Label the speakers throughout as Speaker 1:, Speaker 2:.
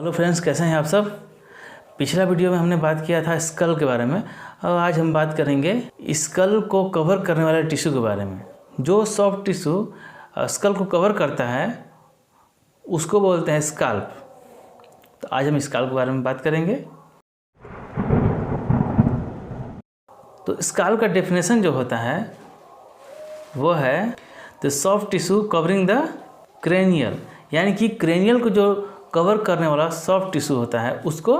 Speaker 1: Hello friends, कैसे हैं आप सब। पिछला वीडियो में हमने बात किया था स्कल के बारे में और आज हम बात करेंगे स्कल को कवर करने वाले टिश्यू के बारे में। जो सॉफ्ट टिश्यू स्कल को कवर करता है उसको बोलते हैं स्काल्प। तो आज हम स्काल्प के बारे में बात करेंगे। तो स्काल्प का डेफिनेशन जो होता है वो है the soft tissue covering the cranial, यानी कि क्रेनियल को जो कवर करने वाला सॉफ्ट टिश्यू होता है उसको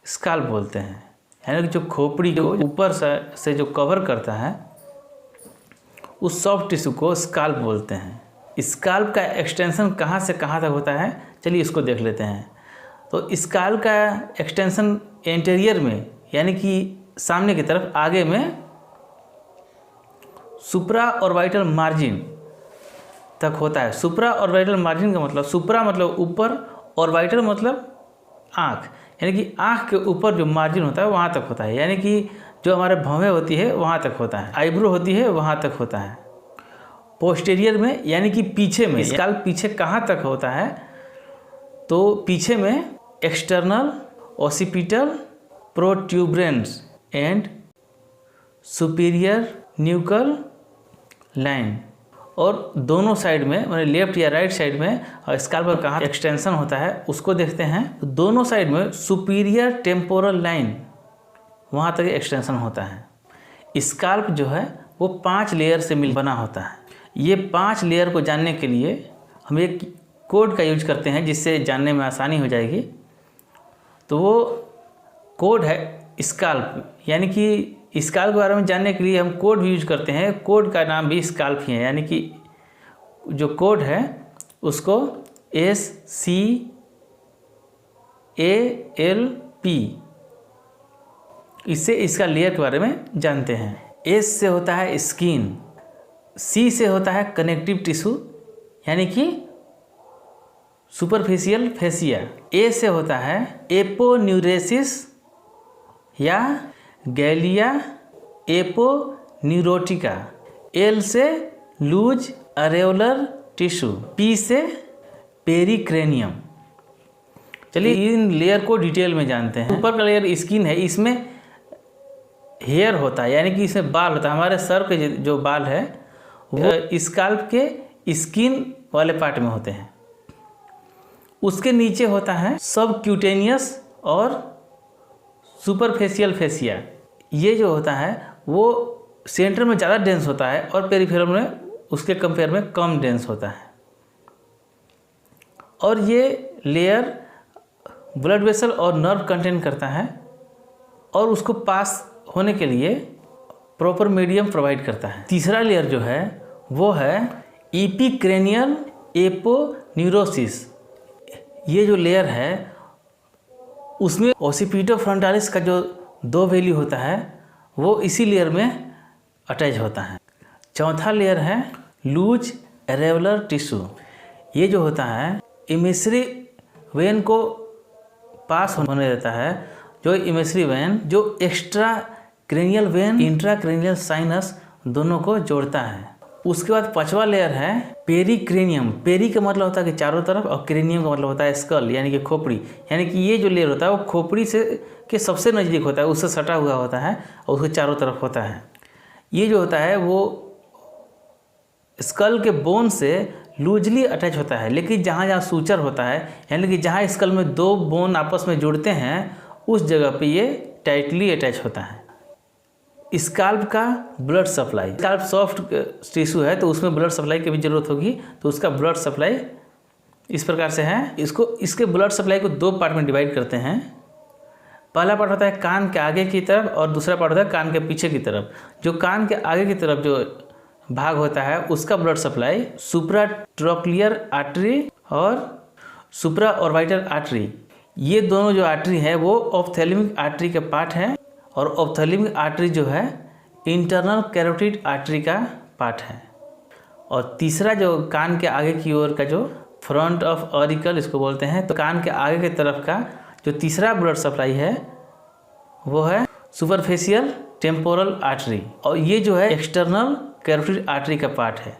Speaker 1: स्काल्प बोलते हैं। यानी कि जो खोपड़ी को ऊपर से जो कवर करता है उस सॉफ्ट टिश्यू को स्काल्प बोलते हैं। स्काल्प का एक्सटेंशन कहाँ से कहाँ तक होता है, चलिए इसको देख लेते हैं। तो स्काल्प का एक्सटेंशन एंटीरियर में, यानी कि सामने की तरफ आगे में सुप्रा ऑर्बिटल मार्जिन तक होता है। सुप्रा ऑर्बिटल मार्जिन का मतलब, सुप्रा मतलब ऊपर, ऑर्बिटल मतलब आँख, यानी कि आँख के ऊपर जो मार्जिन होता है वहाँ तक होता है। यानी कि जो हमारे भौहें होती है वहाँ तक होता है, आईब्रो होती है वहाँ तक होता है। पोस्टीरियर में, यानी कि पीछे में, स्काल्प पीछे कहाँ तक होता है, तो पीछे में external occipital protuberance and superior nuchal line, और दोनों साइड में, मतलब लेफ्ट या राइट साइड में स्काल्प का कहाँ एक्सटेंशन होता है उसको देखते हैं। तो दोनों साइड में सुपीरियर टेम्पोरल लाइन, वहाँ तक एक्सटेंशन होता है। स्काल्प जो है वो 5 लेयर से मिल बना होता है। ये 5 लेयर को जानने के लिए हम एक कोड का यूज करते हैं जिससे जानने में आसानी हो जाएगी। तो वो कोड है स्काल्प, यानी कि स्काल्प के बारे में जानने के लिए हम कोड भी यूज करते हैं। कोड का नाम भी स्काल्प ही है, यानी कि जो कोड है उसको SCALP, इससे इसका लेयर के बारे में जानते हैं। S से होता है स्किन, C से होता है कनेक्टिव टिश्यू, यानी कि सुपरफिशियल फेसिया। A से होता है एपोन्यूरेसिस या गैलिया एपोन्यूरोटिका। L से लूज अरेओलर टिश्यू, P से पेरिक्रेनियम। चलिए इन लेयर को डिटेल में जानते हैं। ऊपर का लेयर स्किन है, इसमें हेयर होता है, यानी कि इसमें बाल होता है। हमारे सर के जो बाल है वो स्काल्प के स्किन वाले पार्ट में होते हैं। उसके नीचे होता है सबक्यूटेनियस और सुपरफेशियल फेसिया। ये जो होता है वो सेंटर में ज़्यादा डेंस होता है और पेरिफेरल में उसके कंपेयर में कम डेंस होता है। और ये लेयर ब्लड वेसल और नर्व कंटेन करता है और उसको पास होने के लिए प्रॉपर मीडियम प्रोवाइड करता है। तीसरा लेयर जो है वो है इपिक्रेनियल एपोन्यूरोसिस। ये जो लेयर है उसमें ओसिपिटो फ्रंटालिस का जो 2 वैल्यू होता है वो इसी लेयर में अटैच होता है। चौथा लेयर है लूज एरेवलर टिश्यू। ये जो होता है इमिसरी वेन को पास होने देता है। जो इमिसरी वेन जो extra cranial when, intra cranial sinus दोनों को जोड़ता है। उसके बाद 5वां लेयर है पेरिक्रेनियम। पेरी का मतलब होता है कि चारों तरफ, और क्रेनियम का मतलब होता है स्कल, यानी कि खोपड़ी। यानी कि ये जो लेयर होता है वो खोपड़ी से के सबसे नज़दीक होता है, उससे सटा हुआ होता है और उसके चारों तरफ होता है। ये जो होता है वो स्कल के बोन से लूजली अटैच होता है, लेकिन जहाँ जहाँ सूचर होता है, यानी कि जहाँ स्कल में 2 बोन आपस में जुड़ते हैं उस जगह पे ये टाइटली अटैच होता है। स्काल्प का blood supply, scalp soft tissue है तो उसमें ब्लड सप्लाई की भी ज़रूरत होगी, तो उसका ब्लड सप्लाई इस प्रकार से है। इसके ब्लड सप्लाई को 2 पार्ट में डिवाइड करते हैं। पहला पार्ट होता है कान के आगे की तरफ और दूसरा पार्ट होता है कान के पीछे की तरफ। जो कान के आगे की तरफ जो भाग होता है उसका ब्लड सप्लाई सुप्राट्रोक्लियर आर्टरी और सुप्रा ऑर्बिटल आर्टरी, ये दोनों जो आर्टरी है वो ऑप्थेल्मिक आर्टरी के पार्ट है, और ऑप्थेल्मिक आर्टरी जो है इंटरनल कैरोटिड आर्टरी का पार्ट है। और तीसरा जो कान के आगे की ओर का जो फ्रंट ऑफ ऑरिकल इसको बोलते हैं, तो कान के आगे की तरफ का जो तीसरा ब्लड सप्लाई है वो है सुपरफेशियल टेम्पोरल आर्टरी, और ये जो है एक्सटर्नल कैरोटिड आर्टरी का पार्ट है।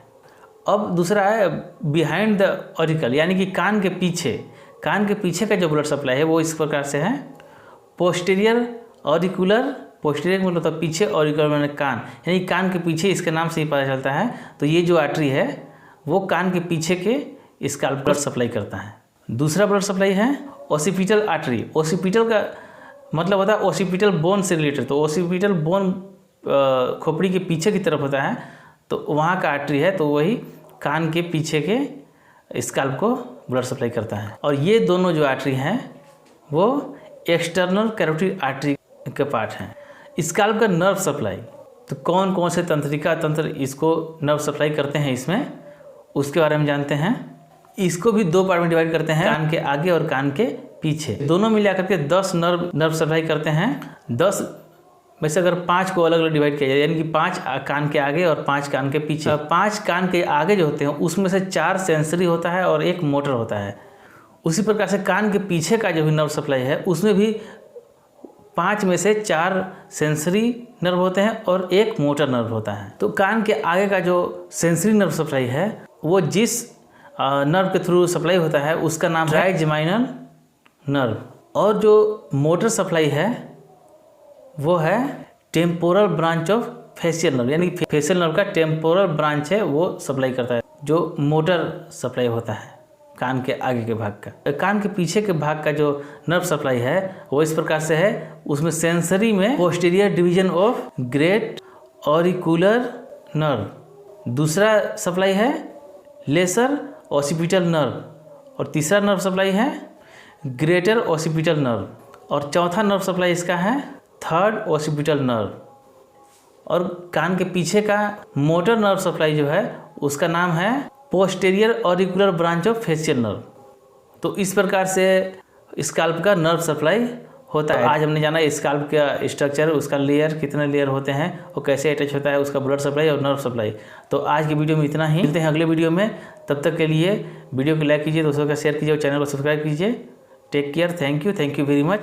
Speaker 1: अब दूसरा है बिहाइंड द ऑरिकल, यानी कि कान के पीछे। कान के पीछे का जो ब्लड सप्लाई है वो इस प्रकार से है। पोस्टीरियर ऑरिकुलर, पोस्टीरियर मतलब तो पीछे, ऑरिकुलर मैंने कान, यानी कान के पीछे, इसके नाम से ही पता चलता है। तो ये जो आर्टरी है वो कान के पीछे के स्कैल्प ब्लड सप्लाई करता है। दूसरा ब्लड सप्लाई है ओसिपिटल आर्टरी। ओसिपिटल का मतलब होता है ओसिपिटल बोन से रिलेटेड। तो ओसिपिटल बोन खोपड़ी के पीछे की तरफ होता है, तो वहाँ का आर्टरी है, तो वही कान के पीछे के स्कैल्प को ब्लड सप्लाई करता है। और ये दोनों जो आर्टरी हैं वो एक्सटर्नल कैरोटिड आर्टरी के पार्ट हैं। स्कैल्प का नर्व सप्लाई, तो कौन कौन से तंत्रिका तंत्र इसको नर्व सप्लाई करते हैं इसमें, उसके बारे में जानते हैं। इसको भी 2 पार्ट में डिवाइड करते हैं, कान के आगे और कान के पीछे। दोनों मिलाकर के 10 नर्व सप्लाई करते हैं। 10 में से अगर 5 को अलग अलग डिवाइड किया जाए, यानी कि 5 कान के आगे और 5 कान के पीछे। 5 कान के आगे जो होते हैं उसमें से 4 सेंसरी होता है और 1 मोटर होता है। उसी प्रकार से कान के पीछे का जो भी नर्व सप्लाई है उसमें भी 5 में से 4 सेंसरी नर्व होते हैं और 1 मोटर नर्व होता है। तो कान के आगे का जो सेंसरी नर्व सप्लाई है वो जिस नर्व के थ्रू सप्लाई होता है उसका नाम है ट्राइजेमिनल नर्व। और जो मोटर सप्लाई है वो है temporal branch of facial nerve, यानी फेशियल नर्व का टेम्पोरल ब्रांच है वो सप्लाई करता है, जो मोटर सप्लाई होता है कान के आगे के भाग का। कान के पीछे के भाग का जो नर्व सप्लाई है वो इस प्रकार से है। उसमें सेंसरी में posterior division of great auricular nerve, दूसरा सप्लाई है लेसर ऑसिपिटल नर्व, और तीसरा नर्व सप्लाई है ग्रेटर ऑसिपिटल नर्व, और चौथा नर्व सप्लाई इसका है थर्ड ऑसिपिटल नर्व। और कान के पीछे का मोटर नर्व सप्लाई जो है उसका नाम है posterior auricular branch of facial nerve. तो इस प्रकार से स्कैल्प का नर्व सप्लाई होता है। आज हमने जाना स्कैल्प का स्ट्रक्चर, उसका लेयर, कितने लेयर होते हैं और कैसे अटैच होता है, उसका ब्लड सप्लाई और नर्व सप्लाई। तो आज की वीडियो में इतना ही, मिलते हैं अगले वीडियो में। तब तक के लिए वीडियो को लाइक कीजिए, दोस्तों का शेयर कीजिए और चैनल को सब्सक्राइब कीजिए। Take care, thank you very much.